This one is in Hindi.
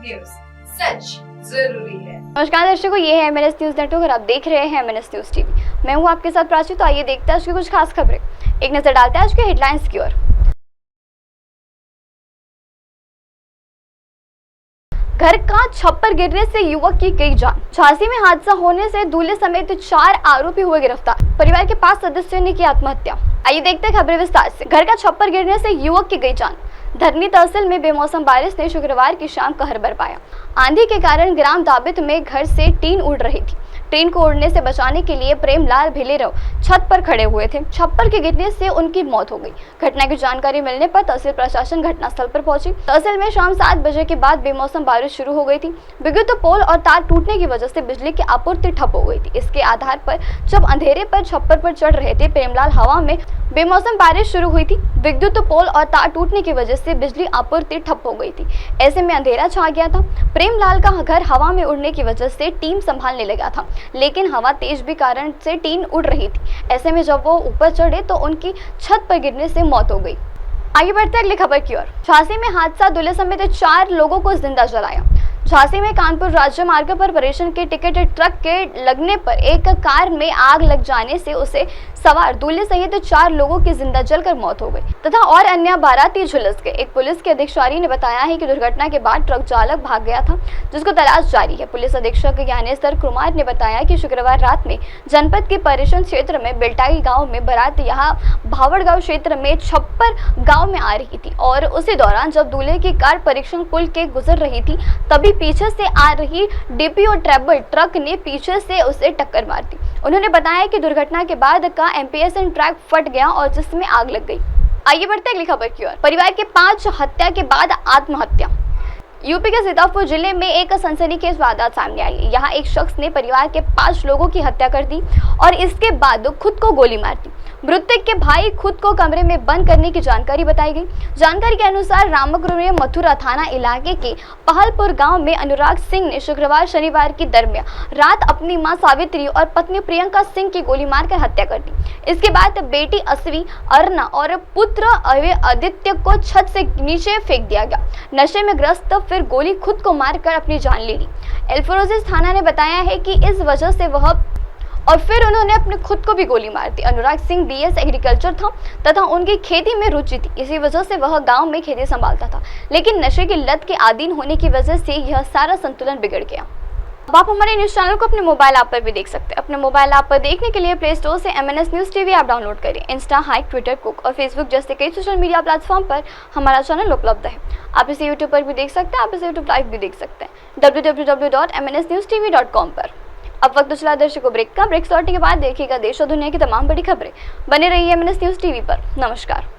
न्यूज, सच जरूरी है। नमस्कार दर्शकों, ये है MNS न्यूज नेटवर्क और आप देख रहे हैं MNS न्यूज टीवी। मैं हूं आपके साथ प्राची। तो आइए देखते हैं आज की कुछ खास खबरें। एक नजर डालते हैं आज के हेडलाइंस की ओर। घर का छप्पर गिरने से युवक की गई जान। झांसी में हादसा होने से दूल्हे समेत 4 आरोपी हुए गिरफ्तार। परिवार के 5 सदस्यों ने की आत्महत्या। आइए देखते हैं खबरें विस्तार से। घर का छप्पर गिरने से युवक की गई जान। धरनी तहसील में बेमौसम बारिश ने शुक्रवार की शाम कहर बरपाया। आंधी के कारण ग्राम दाबित में घर से टीन उड़ रही थी। टीन को उड़ने से बचाने के लिए प्रेमलाल भिलेरव छत पर खड़े हुए थे। छप्पर के गिरने से उनकी मौत हो गई। घटना की जानकारी मिलने पर तहसील प्रशासन घटनास्थल पर पहुंची। तहसील में शाम 7 बजे के बाद बेमौसम बारिश शुरू हो गई थी। विद्युत पोल और तार टूटने की वजह से बिजली की आपूर्ति ठप हो गई थी। इसके आधार पर जब अंधेरे पर छप्पर पर चढ़ रहे थे प्रेमलाल, हवा में बेमौसम बारिश शुरू हुई थी। विद्युत पोल और तार टूटने की वजह से बिजली आपूर्ति ठप हो गई थी। ऐसे में अंधेरा छा गया था। प्रेमलाल का घर हवा में उड़ने की वजह से टीम संभालने लगा था, लेकिन हवा तेज भी कारण से टीन उड़ रही थी। ऐसे में जब वो ऊपर चढ़े तो उनकी छत पर गिरने से मौत हो गई। आगे बढ़ते अगली खबर की ओर। झांसी में हादसा, दूल्हे समेत 4 लोगों को जिंदा जलाया। झांसी में कानपुर राज्य मार्ग पर परेशान के टिकट ट्रक के लगने पर एक कार में आग लग जाने से उसे सवार दूल्हे सहित 4 लोगों की जिंदा जलकर मौत हो गई तथा और अन्य बाराती झुलस गए। एक पुलिस के अधिकारी ने बताया है कि दुर्घटना के बाद ट्रक चालक भाग गया था, जिसको तलाश जारी है। पुलिस अधीक्षक ज्ञानेश्वर कुमार ने बताया कि शुक्रवार रात में जनपद के परेशान क्षेत्र में बेलटाई गाँव में बारात यहाँ भावड़गांव क्षेत्र में छप्पर गाँव में आ रही थी और उसी दौरान जब दूल्हे की कार परीक्षण पुल के गुजर रही थी तभी पीछे से आ रही डीपीओ ट्रैवल ट्रक ने पीछे से उसे टक्कर मार दी। उन्होंने बताया कि दुर्घटना के बाद का एमपीएसएन ट्रैक फट गया और जिसमें आग लग गई। आइए बढ़ते अगली खबर की ओर। परिवार के 5 हत्या के बाद आत्महत्या। यूपी के सीतापुर जिले में एक सनसनीखेज वारदात सामने आई। यहाँ एक शख्स ने परिवार के 5 लोगों की हत्या कर दी और इसके बाद खुद को गोली मार दी। मृतक के भाई खुद को कमरे में बंद करने की जानकारी बताई गई। जानकारी के अनुसार रामपुर में मथुरा थाना इलाके के पहलपुर गांव में अनुराग सिंह ने शुक्रवार शनिवार की दरमियान रात अपनी मां सावित्री और पत्नी प्रियंका सिंह की गोली मारकर हत्या कर दी। इसके बाद बेटी असवी, अर्ना और पुत्र आदित्य को छत से नीचे फेंक दिया गया। नशे में ग्रस्त फिर गोली खुद को मारकर अपनी जान ले ली। एल्फरोजिस थाना ने बताया है कि इस वजह से वह और फिर उन्होंने अपने खुद को भी गोली मार दी। अनुराग सिंह BS एग्रीकल्चर था तथा उनकी खेती में रुचि थी। इसी वजह से वह गांव में खेती संभालता था, लेकिन नशे की लत के अधीन होने की वजह से यह सारा संतुलन बिगड़ गया। अब आप हमारे न्यूज चैनल को अपने मोबाइल ऐप पर भी देख सकते हैं। अपने मोबाइल ऐप पर देखने के लिए प्ले स्टोर से MNS news TV app download करें। इंस्टा, हाइक, ट्विटर, कुक और फेसबुक जैसे कई सोशल मीडिया प्लेटफॉर्म पर हमारा चैनल उपलब्ध है। आप इसे यूट्यूब पर भी देख सकते हैं। आप इसे यूट्यूब लाइव भी देख सकते हैं www.mnsnewstv.com पर। अब वक्त चला दर्शकों ब्रेक का। ब्रेक लौटने के बाद देखिएगा देश और दुनिया की तमाम बड़ी खबरें। बने रहिए MNS न्यूज टीवी पर। नमस्कार।